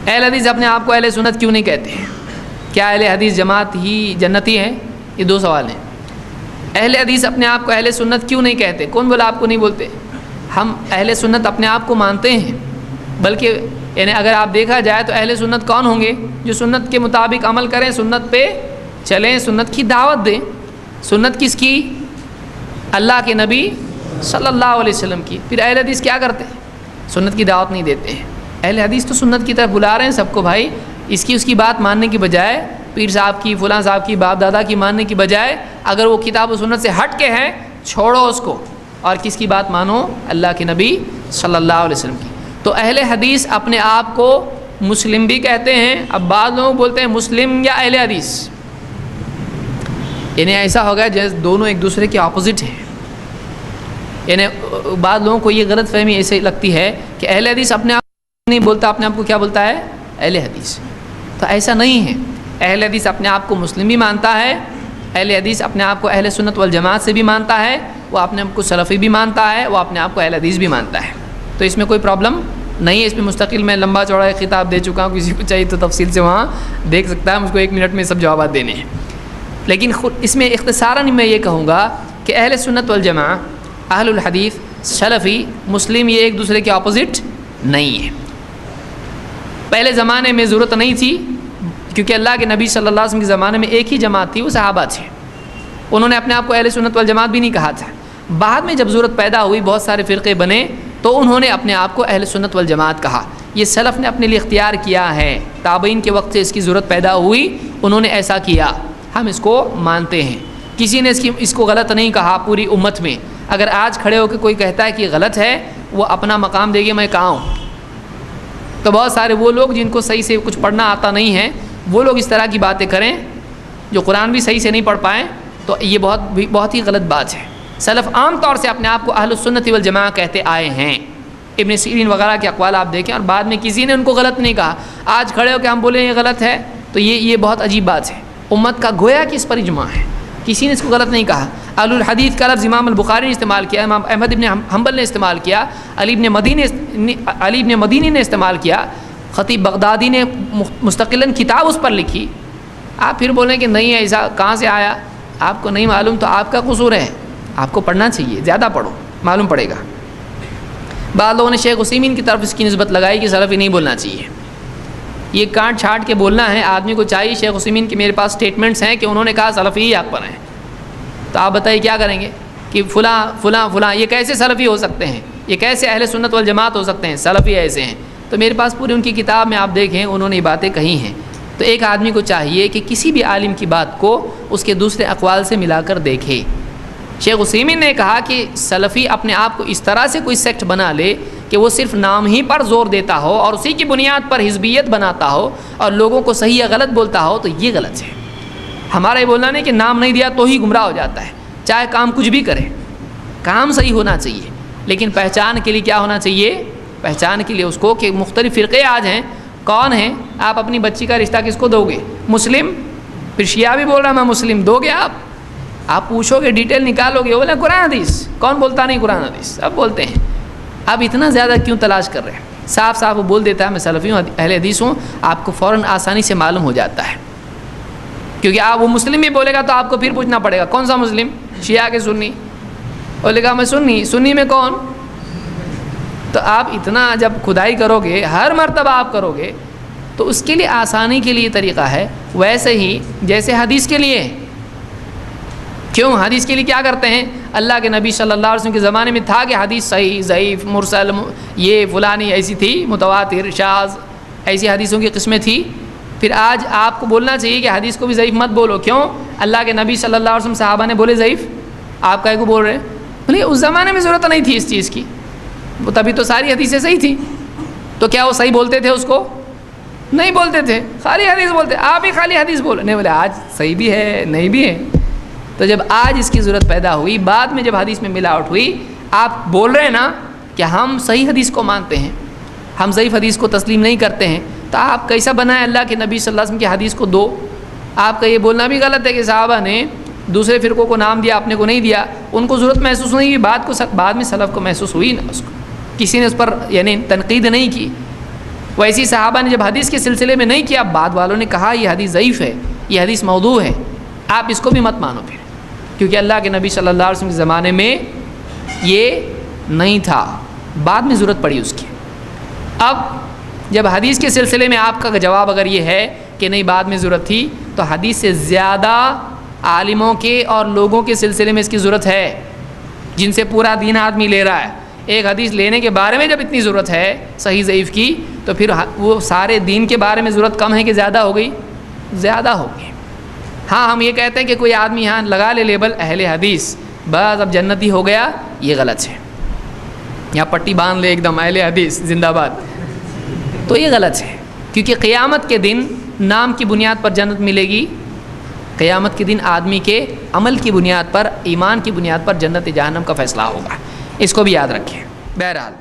اہل حدیث اپنے آپ کو اہل سنت کیوں نہیں کہتے ہیں؟ کیا اہل حدیث جماعت ہی جنتی ہیں؟ یہ دو سوال ہیں. اہل حدیث اپنے آپ کو اہل سنت کیوں نہیں کہتے؟ کون بولا آپ کو نہیں بولتے؟ ہم اہل سنت اپنے آپ کو مانتے ہیں، بلکہ یعنی اگر آپ دیکھا جائے تو اہل سنت کون ہوں گے؟ جو سنت کے مطابق عمل کریں، سنت پہ چلیں، سنت کی دعوت دیں. سنت کس کی؟ اللہ کے نبی صلی اللہ علیہ وسلم کی. پھر اہل حدیث کیا کرتے ہیں؟ سنت کی دعوت نہیں دیتے ہیں. اہل حدیث تو سنت کی طرف بلا رہے ہیں سب کو. بھائی اس کی بات ماننے کی بجائے، پیر صاحب کی، فلاں صاحب کی، باپ دادا کی ماننے کی بجائے، اگر وہ کتاب و سنت سے ہٹ کے ہیں، چھوڑو اس کو اور کس کی بات مانو؟ اللہ کے نبی صلی اللہ علیہ وسلم کی. تو اہل حدیث اپنے آپ کو مسلم بھی کہتے ہیں. اب بعض لوگ بولتے ہیں مسلم یا اہل حدیث، یعنی ایسا ہو گیا جیسے دونوں ایک دوسرے کے اپوزٹ ہیں. یعنی بعض لوگوں کو یہ غلط فہمی ایسے لگتی ہے کہ اہل حدیث اپنے آپ نہیں بولتا، اپنے آپ کو کیا بولتا ہے؟ اہل حدیث. تو ایسا نہیں ہے. اہل حدیث اپنے آپ کو مسلم بھی مانتا ہے، اہل حدیث اپنے آپ کو اہل سنت والجماعت سے بھی مانتا ہے، وہ اپنے آپ کو سلفی بھی مانتا ہے، وہ اپنے آپ کو اہل حدیث بھی مانتا ہے. تو اس میں کوئی پرابلم نہیں ہے. اس میں مستقل میں لمبا چوڑا ایک خطاب دے چکا ہوں، کسی کو چاہیے تو تفصیل سے وہاں دیکھ سکتا ہے. مجھ کو 1 منٹ میں سب جوابات دینے ہیں. لیکن اس میں اختصاراً میں یہ کہوں گا کہ اہل سنت والجماعت، اہل الحدیث، سلفی، مسلم یہ ایک دوسرے کے اپوزٹ نہیں ہے. پہلے زمانے میں ضرورت نہیں تھی، کیونکہ اللہ کے نبی صلی اللہ علیہ وسلم کے زمانے میں ایک ہی جماعت تھی، وہ صحابہ تھے. انہوں نے اپنے آپ کو اہل سنت والجماعت بھی نہیں کہا تھا. بعد میں جب ضرورت پیدا ہوئی، بہت سارے فرقے بنے، تو انہوں نے اپنے آپ کو اہل سنت والجماعت کہا. یہ سلف نے اپنے لیے اختیار کیا ہے. تابعین کے وقت سے اس کی ضرورت پیدا ہوئی، انہوں نے ایسا کیا. ہم اس کو مانتے ہیں. کسی نے اس کو غلط نہیں کہا پوری امت میں. اگر آج کھڑے ہو کے کوئی کہتا ہے کہ غلط ہے، وہ اپنا مقام دے گے میں کہاں ہوں. تو بہت سارے وہ لوگ جن کو صحیح سے کچھ پڑھنا آتا نہیں ہے، وہ لوگ اس طرح کی باتیں کریں، جو قرآن بھی صحیح سے نہیں پڑھ پائیں، تو یہ بہت ہی غلط بات ہے. سلف عام طور سے اپنے آپ کو اہل السنت والجماعت کہتے آئے ہیں. ابن سیرین وغیرہ کے اقوال آپ دیکھیں، اور بعد میں کسی نے ان کو غلط نہیں کہا. آج کھڑے ہو کہ ہم بولیں یہ غلط ہے، تو یہ بہت عجیب بات ہے. امت کا گویا کہ اس پر اجماع ہے، کسی نے اس کو غلط نہیں کہا. اہل الحدیث کا لفظ امام البخاری نے استعمال کیا، امام احمد ابن حنبل نے استعمال کیا، علی ابن مدینی نے استعمال کیا، خطیب بغدادی نے مستقلاً کتاب اس پر لکھی. آپ پھر بولیں کہ نہیں ایسا کہاں سے آیا؟ آپ کو نہیں معلوم تو آپ کا قصور ہے. آپ کو پڑھنا چاہیے، زیادہ پڑھو، معلوم پڑے گا. بعض لوگوں نے شیخ عثیمین کی طرف اس کی نسبت لگائی کہ سلفی نہیں بولنا چاہیے. یہ کاٹ چھاٹ کے بولنا ہے. آدمی کو چاہیے، شیخ عثیمین کے میرے پاس سٹیٹمنٹس ہیں کہ انہوں نے کہا سلفی ہی حق پر ہیں. تو آپ بتائیے کیا کریں گے کہ فلاں فلاں فلاں یہ کیسے سلفی ہو سکتے ہیں؟ یہ کیسے اہل سنت والجماعت ہو سکتے ہیں؟ سلفی ایسے ہیں. تو میرے پاس پوری ان کی کتاب میں آپ دیکھیں، انہوں نے یہ باتیں کہی ہیں. تو ایک آدمی کو چاہیے کہ کسی بھی عالم کی بات کو اس کے دوسرے اقوال سے ملا کر دیکھے. شیخ عثیمین نے کہا کہ سلفی اپنے آپ کو اس طرح سے کوئی سیکٹ بنا لے کہ وہ صرف نام ہی پر زور دیتا ہو اور اسی کی بنیاد پر حزبیت بناتا ہو اور لوگوں کو صحیح یا غلط بولتا ہو، تو یہ غلط ہے. ہمارا یہ بولنا نہیں کہ نام نہیں دیا تو ہی گمراہ ہو جاتا ہے. چاہے کام کچھ بھی کرے، کام صحیح ہونا چاہیے، لیکن پہچان کے لیے کیا ہونا چاہیے؟ پہچان کے لیے اس کو کہ مختلف فرقے آج ہیں. کون ہیں؟ آپ اپنی بچی کا رشتہ کس کو دو گے؟ مسلم. پھر شیعہ بھی بول رہا میں مسلم، دو گے آپ پوچھو گے، ڈیٹیل نکالو گے، بولے قرآن حدیث. کون بولتا نہیں قرآن حدیث؟ اب بولتے ہیں. اب اتنا زیادہ کیوں تلاش کر رہے ہیں؟ صاف صاف وہ بول دیتا ہے میں سلفی ہوں، اہل حدیث ہوں، آپ کو فوراً آسانی سے معلوم ہو جاتا ہے. کیونکہ آپ وہ مسلم بھی بولے گا تو آپ کو پھر پوچھنا پڑے گا کون سا مسلم؟ شیعہ کے سنی؟ بولے گا میں سنی میں کون؟ تو آپ اتنا جب کھدائی کرو گے، ہر مرتبہ آپ کرو گے، تو اس کے لیے آسانی کے لیے طریقہ ہے. ویسے ہی جیسے حدیث کے لیے، کیوں حدیث کے لیے کیا کرتے ہیں؟ اللہ کے نبی صلی اللہ علیہ وسلم کے زمانے میں تھا کہ حدیث صحیح، ضعیف، مرسل، یہ فلانی ایسی تھی، متواتر، شاذ، ایسی حدیثوں کی قسمیں تھی. پھر آج آپ کو بولنا چاہیے کہ حدیث کو بھی ضعیف مت بولو. کیوں؟ اللہ کے نبی صلی اللہ علیہ وسلم صحابہ نے بولے ضعیف، آپ کائے کو بول رہے ہیں؟ بولے اس زمانے میں ضرورت نہیں تھی اس چیز کی، وہ تبھی تو ساری حدیثیں صحیح تھیں. تو کیا وہ صحیح بولتے تھے؟ اس کو نہیں بولتے تھے، خالی حدیث بولتے. آپ ہی خالی حدیث بولے نہیں، بولے آج صحیح بھی ہے نہیں بھی ہے. تو جب آج اس کی ضرورت پیدا ہوئی، بعد میں جب حدیث میں ملاوٹ ہوئی، آپ بول رہے ہیں نا کہ ہم صحیح حدیث کو مانتے ہیں، ہم ضعیف حدیث کو تسلیم نہیں کرتے ہیں، تو آپ کیسا بنائیں اللہ کے نبی صلی اللہ علیہ وسلم کی حدیث کو دو؟ آپ کا یہ بولنا بھی غلط ہے کہ صحابہ نے دوسرے فرقوں کو نام دیا، اپنے کو نہیں دیا. ان کو ضرورت محسوس نہیں ہوئی، بعد میں سلف کو محسوس ہوئی نا. اس کو کسی نے اس پر یعنی تنقید نہیں کی. ویسی صحابہ نے جب حدیث کے سلسلے میں نہیں کیا، بعد والوں نے کہا یہ حدیث ضعیف ہے، یہ حدیث موضوع ہے، آپ اس کو بھی مت مانو پھر، کیونکہ اللہ کے نبی صلی اللہ علیہ وسلم کے زمانے میں یہ نہیں تھا، بعد میں ضرورت پڑی اس کی۔ اب جب حدیث کے سلسلے میں آپ کا جواب اگر یہ ہے کہ نہیں بعد میں ضرورت تھی، تو حدیث سے زیادہ عالموں کے اور لوگوں کے سلسلے میں اس کی ضرورت ہے، جن سے پورا دین آدمی لے رہا ہے۔ ایک حدیث لینے کے بارے میں جب اتنی ضرورت ہے صحیح ضعیف کی، تو پھر وہ سارے دین کے بارے میں ضرورت کم ہے کہ زیادہ ہو گئی؟ زیادہ ہو گئی۔ ہاں ہم یہ کہتے ہیں کہ کوئی آدمی یہاں لگا لے لیبل اہل حدیث، بس اب جنتی ہو گیا، یہ غلط ہے، یہاں پٹی باندھ لے ایک دم اہل حدیث زندہ باد، تو یہ غلط ہے، کیونکہ قیامت کے دن نام کی بنیاد پر جنت ملے گی، قیامت کے دن آدمی کے عمل کی بنیاد پر، ایمان کی بنیاد پر جنت جہنم کا فیصلہ ہوگا، اس کو بھی یاد رکھیں۔ بہرحال